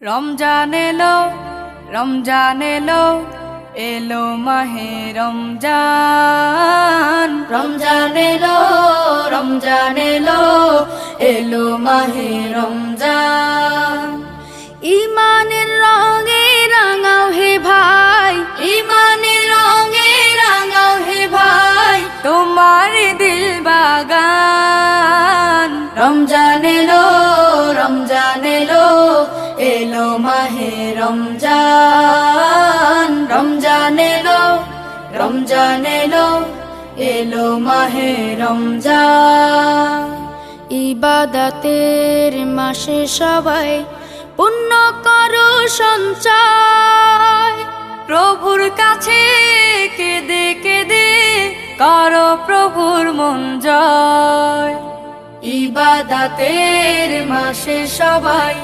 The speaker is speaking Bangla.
রমজান এলো, রমজান এলো, এলো মাহে রমজান। রমজান এলো, রমজান এলো, এলো মাহে রমজান। ইমানের রঙে রাঙাও হে ভাই, ইমানের রঙে রাঙাও হে ভাই, তোমার দিল বাগান। রমজান এলো, রমজান এলো, এলো মাহে রমজান। রমজান এলো, রমজান এলো, এলো মাহে রমজান। ইবাদতের মাসে সবাই পুণ্য করো সঞ্চয়, প্রভুর কাছে কেঁদে কেঁদে করো প্রভুর মন জয়। ইবাদতের মাসে সবাই